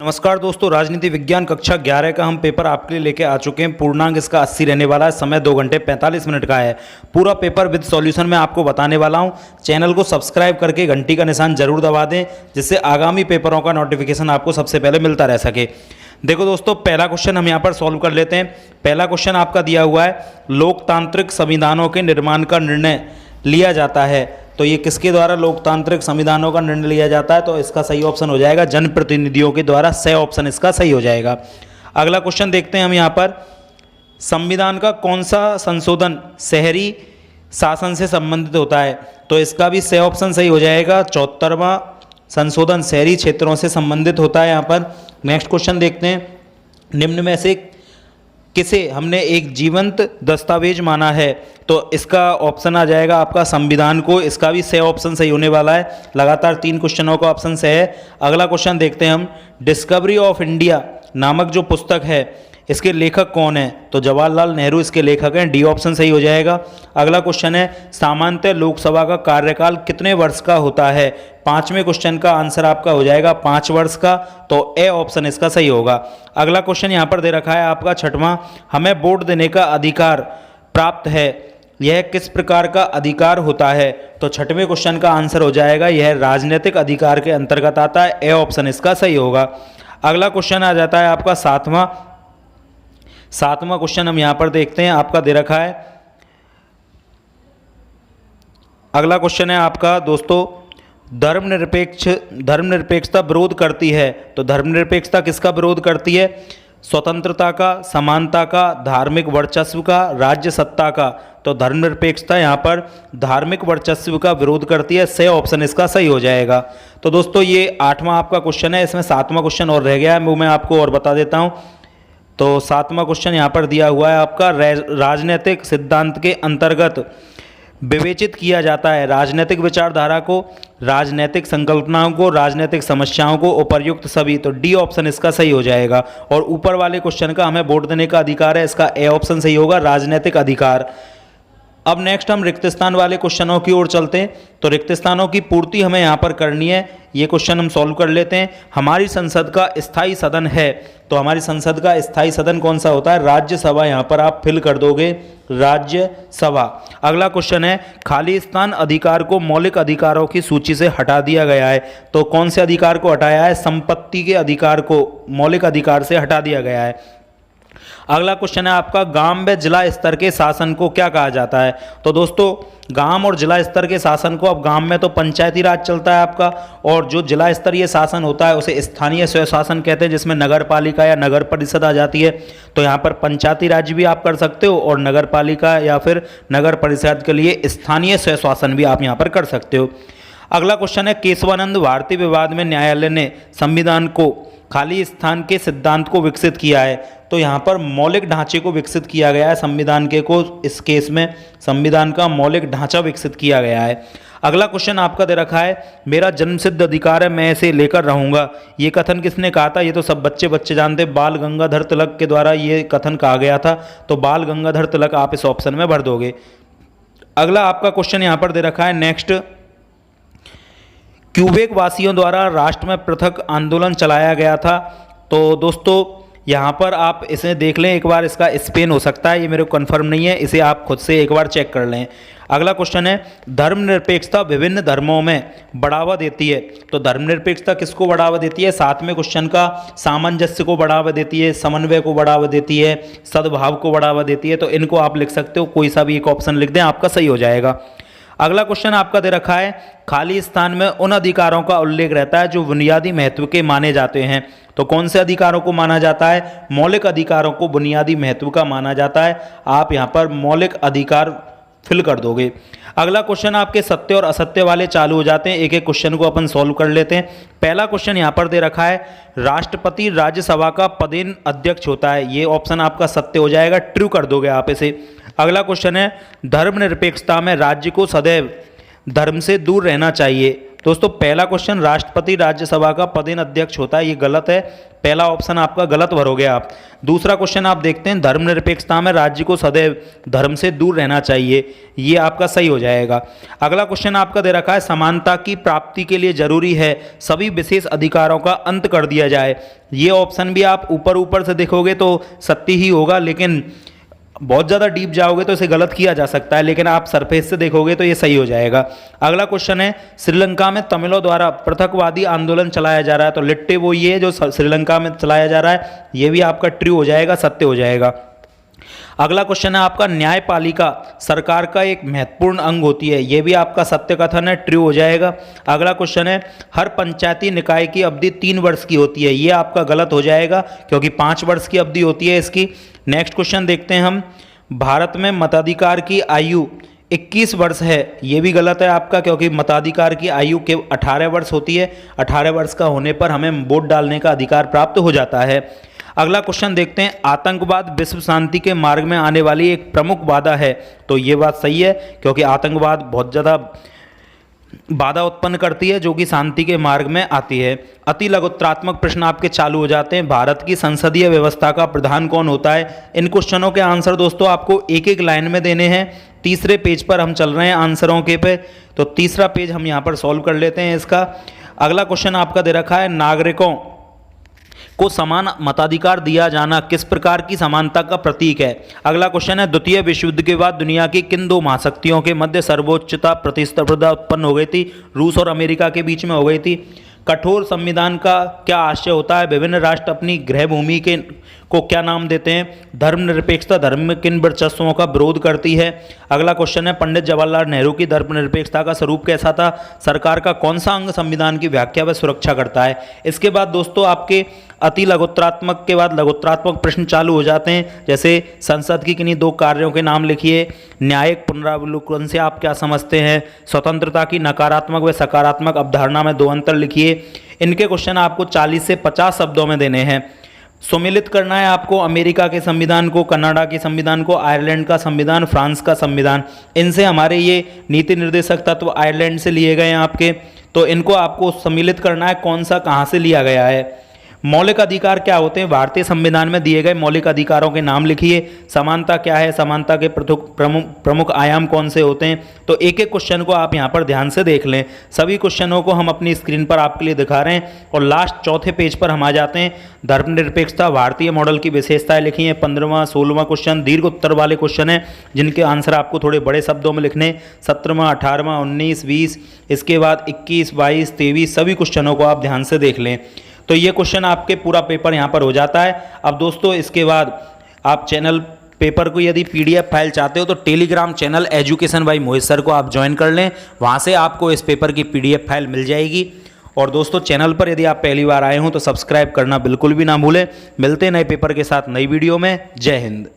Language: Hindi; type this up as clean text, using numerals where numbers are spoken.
नमस्कार दोस्तों, राजनीति विज्ञान कक्षा 11 का हम पेपर आपके लिए लेके आ चुके हैं। पूर्णांक इसका 80 रहने वाला है। समय 2 घंटे 45 मिनट का है। पूरा पेपर विद सॉल्यूशन मैं आपको बताने वाला हूं। चैनल को सब्सक्राइब करके घंटी का निशान जरूर दबा दें, जिससे आगामी पेपरों का नोटिफिकेशन आपको सबसे पहले मिलता रह सके। देखो दोस्तों, पहला क्वेश्चन हम यहाँ पर सॉल्व कर लेते हैं। पहला क्वेश्चन आपका दिया हुआ है, लोकतांत्रिक संविधानों के निर्माण का निर्णय लिया जाता है। तो ये किसके द्वारा लोकतांत्रिक संविधानों का निर्णय लिया जाता है? तो इसका सही ऑप्शन हो जाएगा जनप्रतिनिधियों के द्वारा। सही ऑप्शन इसका सही हो जाएगा। अगला क्वेश्चन देखते हैं हम यहाँ पर, संविधान का कौन सा संशोधन शहरी शासन से संबंधित होता है? तो इसका भी सही ऑप्शन सही हो जाएगा। 74वां संशोधन शहरी क्षेत्रों से संबंधित होता है यहाँ पर। नेक्स्ट क्वेश्चन देखते हैं, निम्न में से किसे हमने एक जीवंत दस्तावेज माना है? तो इसका ऑप्शन आ जाएगा आपका संविधान को। इसका भी सही ऑप्शन सही होने वाला है। लगातार 3 क्वेश्चनों का ऑप्शन सही है। अगला क्वेश्चन देखते हैं हम, डिस्कवरी ऑफ इंडिया नामक जो पुस्तक है, इसके लेखक कौन है? तो जवाहरलाल नेहरू इसके लेखक हैं। डी ऑप्शन सही हो जाएगा। अगला क्वेश्चन है, सामान्यतः लोकसभा का कार्यकाल कितने वर्ष का होता है? 5वें क्वेश्चन का आंसर आपका हो जाएगा 5 वर्ष का। तो ए ऑप्शन इसका सही होगा। अगला क्वेश्चन यहाँ पर दे रखा है आपका 6वां, हमें वोट देने का अधिकार प्राप्त है, यह किस प्रकार का अधिकार होता है? तो 6वें क्वेश्चन का आंसर हो जाएगा, यह राजनीतिक अधिकार के अंतर्गत आता है। ए ऑप्शन इसका सही होगा। अगला क्वेश्चन आ जाता है आपका 7वां क्वेश्चन हम यहां पर देखते हैं, आपका दे रखा है। अगला क्वेश्चन है आपका दोस्तों, धर्मनिरपेक्षता विरोध करती है। तो धर्मनिरपेक्षता किसका विरोध करती है? स्वतंत्रता का, समानता का, धार्मिक वर्चस्व का, राज्य सत्ता का। तो धर्मनिरपेक्षता यहाँ पर धार्मिक वर्चस्व का विरोध करती है। सही ऑप्शन इसका सही हो जाएगा। तो दोस्तों ये 8वां आपका क्वेश्चन है। इसमें 7वां क्वेश्चन और रह गया है, वो मैं आपको और बता देता हूँ। तो 7वां क्वेश्चन यहाँ पर दिया हुआ है आपका, राजनीतिक सिद्धांत के अंतर्गत विवेचित किया जाता है राजनीतिक विचारधारा को, राजनीतिक संकल्पनाओं को, राजनीतिक समस्याओं को, उपर्युक्त सभी। तो डी ऑप्शन इसका सही हो जाएगा। और ऊपर वाले क्वेश्चन का हमें वोट देने का अधिकार है, इसका ए ऑप्शन सही होगा, राजनीतिक अधिकार। अब नेक्स्ट हम रिक्त स्थान वाले क्वेश्चनों की ओर चलते हैं। तो रिक्त स्थानों की पूर्ति हमें यहाँ पर करनी है। ये क्वेश्चन हम सॉल्व कर लेते हैं। हमारी संसद का स्थायी सदन है, तो हमारी संसद का स्थायी सदन कौन सा होता है? राज्यसभा। यहाँ पर आप फिल कर दोगे राज्यसभा। अगला क्वेश्चन है, खाली स्थान अधिकार को मौलिक अधिकारों की सूची से हटा दिया गया है। तो कौन से अधिकार को हटाया है? संपत्ति के अधिकार को मौलिक अधिकार से हटा दिया गया है। अगला क्वेश्चन है आपका, गांव व जिला स्तर के शासन को क्या कहा जाता है? तो दोस्तों गांव और जिला स्तर के शासन को, अब गांव में तो पंचायती राज चलता है आपका, और जो जिला स्तरीय शासन होता है उसे स्थानीय स्वशासन कहते हैं, जिसमें नगर पालिका या नगर परिषद आ जाती है। तो यहाँ पर पंचायती राज भी आप कर सकते हो, और नगर पालिका या फिर नगर परिषद के लिए स्थानीय स्वशासन भी आप यहाँ पर कर सकते हो। अगला क्वेश्चन है, केशवानंद भारतीय विवाद में न्यायालय ने संविधान को खाली स्थान के सिद्धांत को विकसित किया है। तो यहाँ पर मौलिक ढांचे को विकसित किया गया है संविधान के को, इस केस में संविधान का मौलिक ढांचा विकसित किया गया है। अगला क्वेश्चन आपका दे रखा है, मेरा जन्मसिद्ध अधिकार है, मैं इसे लेकर रहूंगा। ये कथन किसने कहा था? ये तो सब बच्चे जानते, बाल गंगाधर तिलक के द्वारा ये कथन कहा गया था। तो बाल गंगाधर तिलक आप इस ऑप्शन में भर दोगे। अगला आपका क्वेश्चन यहाँ पर दे रखा है नेक्स्ट, क्यूबेक वासियों द्वारा राष्ट्र में पृथक आंदोलन चलाया गया था। तो दोस्तों यहाँ पर आप इसे देख लें एक बार, इसका स्पेन हो सकता है, ये मेरे को कन्फर्म नहीं है, इसे आप खुद से एक बार चेक कर लें। अगला क्वेश्चन है, धर्मनिरपेक्षता विभिन्न धर्मों में बढ़ावा देती है। तो धर्मनिरपेक्षता किसको बढ़ावा देती है? 7वें क्वेश्चन का, सामंजस्य को बढ़ावा देती है, समन्वय को बढ़ावा देती है, सद्भाव को बढ़ावा देती है। तो इनको आप लिख सकते हो, कोई सा भी एक ऑप्शन लिख दें, आपका सही हो जाएगा। अगला क्वेश्चन आपका दे रखा है, खाली स्थान में उन अधिकारों का उल्लेख रहता है जो बुनियादी महत्व के माने जाते हैं। तो कौन से अधिकारों को माना जाता है? मौलिक अधिकारों को बुनियादी महत्व का माना जाता है। आप यहाँ पर मौलिक अधिकार फिल कर दोगे। अगला क्वेश्चन आपके सत्य और असत्य वाले चालू हो जाते हैं। एक एक क्वेश्चन को अपन सॉल्व कर लेते हैं। पहला क्वेश्चन यहाँ पर दे रखा है, राष्ट्रपति राज्यसभा का पदेन अध्यक्ष होता है। ये ऑप्शन आपका सत्य हो जाएगा, ट्रू कर दोगे आप इसे। अगला क्वेश्चन है, धर्मनिरपेक्षता में राज्य को सदैव धर्म से दूर रहना चाहिए। दोस्तों पहला क्वेश्चन राष्ट्रपति राज्यसभा का पदेन अध्यक्ष होता है, ये गलत है, पहला ऑप्शन आपका गलत भरोगे आप। दूसरा क्वेश्चन आप देखते हैं धर्मनिरपेक्षता में राज्य को सदैव धर्म से दूर रहना चाहिए, ये आपका सही हो जाएगा। अगला क्वेश्चन आपका दे रखा है समानता की प्राप्ति के लिए जरूरी है सभी विशेष अधिकारों का अंत कर दिया जाए, ये ऑप्शन भी आप ऊपर ऊपर से देखोगे तो सत्य ही होगा, लेकिन बहुत ज़्यादा डीप जाओगे तो इसे गलत किया जा सकता है, लेकिन आप सरफेस से देखोगे तो ये सही हो जाएगा। अगला क्वेश्चन है श्रीलंका में तमिलों द्वारा पृथकवादी आंदोलन चलाया जा रहा है, तो लिट्टे वो ये है जो श्रीलंका में चलाया जा रहा है, ये भी आपका ट्रू हो जाएगा, सत्य हो जाएगा। अगला क्वेश्चन है आपका न्यायपालिका सरकार का एक महत्वपूर्ण अंग होती है, यह भी आपका सत्य कथन है, ट्रू हो जाएगा। अगला क्वेश्चन है हर पंचायती निकाय की अवधि 3 वर्ष की होती है, यह आपका गलत हो जाएगा क्योंकि 5 वर्ष की अवधि होती है इसकी। नेक्स्ट क्वेश्चन देखते हैं हम, भारत में मताधिकार की आयु 21 वर्ष है, ये भी गलत है आपका क्योंकि मताधिकार की आयु के 18 वर्ष होती है, 18 वर्ष का होने पर हमें वोट डालने का अधिकार प्राप्त हो जाता है। अगला क्वेश्चन देखते हैं आतंकवाद विश्व शांति के मार्ग में आने वाली एक प्रमुख बाधा है, तो ये बात सही है क्योंकि आतंकवाद बहुत ज़्यादा बाधा उत्पन्न करती है जो कि शांति के मार्ग में आती है। अति लघुत्रात्मक प्रश्न आपके चालू हो जाते हैं, भारत की संसदीय व्यवस्था का प्रधान कौन होता है, इन क्वेश्चनों के आंसर दोस्तों आपको एक एक लाइन में देने हैं। तीसरे पेज पर हम चल रहे हैं आंसरों के पे, तो तीसरा पेज हम यहाँ पर सॉल्व कर लेते हैं इसका। अगला क्वेश्चन आपका दे रखा है नागरिकों को समान मताधिकार दिया जाना किस प्रकार की समानता का प्रतीक है। अगला क्वेश्चन है द्वितीय विश्व युद्ध के बाद दुनिया की किन 2 महाशक्तियों के मध्य सर्वोच्चता प्रतिस्पर्धा उत्पन्न हो गई थी, रूस और अमेरिका के बीच में हो गई थी। कठोर संविधान का क्या आशय होता है, विभिन्न राष्ट्र अपनी गृहभूमि के को क्या नाम देते हैं, धर्मनिरपेक्षता धर्म में किन वर्चस्वों का विरोध करती है। अगला क्वेश्चन है पंडित जवाहरलाल नेहरू की धर्मनिरपेक्षता का स्वरूप कैसा था, सरकार का कौन सा अंग संविधान की व्याख्या व सुरक्षा करता है। इसके बाद दोस्तों आपके अति लघुत्रात्मक के बाद लघुत्रात्मक प्रश्न चालू हो जाते हैं, जैसे संसद की किन्हीं 2 कार्यों के नाम लिखिए, न्यायिक पुनरावलोकन से आप क्या समझते हैं, स्वतंत्रता की नकारात्मक व सकारात्मक अवधारणा में 2 अंतर लिखिए। इनके क्वेश्चन आपको 40 से 50 शब्दों में देने हैं। सम्मिलित करना है आपको अमेरिका के संविधान को, कनाडा के संविधान को, आयरलैंड का संविधान, फ्रांस का संविधान, इनसे हमारे ये नीति निर्देशक तत्व आयरलैंड से लिए गए हैं आपके, तो इनको आपको सम्मिलित करना है कौन सा कहाँ से लिया गया है। मौलिक अधिकार क्या होते हैं, भारतीय संविधान में दिए गए मौलिक अधिकारों के नाम लिखिए। समानता क्या है, समानता के प्रमुख आयाम कौन से होते हैं, तो एक एक क्वेश्चन को आप यहाँ पर ध्यान से देख लें। सभी क्वेश्चनों को हम अपनी स्क्रीन पर आपके लिए दिखा रहे हैं और लास्ट चौथे पेज पर हम आ जाते हैं। धर्मनिरपेक्षता भारतीय मॉडल की विशेषताएं लिखी हैं, 15वां 16वां क्वेश्चन दीर्घ उत्तर वाले क्वेश्चन हैं जिनके आंसर आपको थोड़े बड़े शब्दों में लिखने, 17वां 18वां 19 20, इसके बाद 21 22 23 सभी क्वेश्चनों को आप ध्यान से देख लें। तो ये क्वेश्चन आपके पूरा पेपर यहाँ पर हो जाता है। अब दोस्तों इसके बाद आप चैनल पेपर को यदि PDF फाइल चाहते हो तो Telegram channel education by Mohit sir को आप ज्वाइन कर लें, वहाँ से आपको इस पेपर की PDF फाइल मिल जाएगी। और दोस्तों चैनल पर यदि आप पहली बार आए हो तो सब्सक्राइब करना बिल्कुल भी ना भूलें। मिलते हैं नए पेपर के साथ नई वीडियो में। जय हिंद।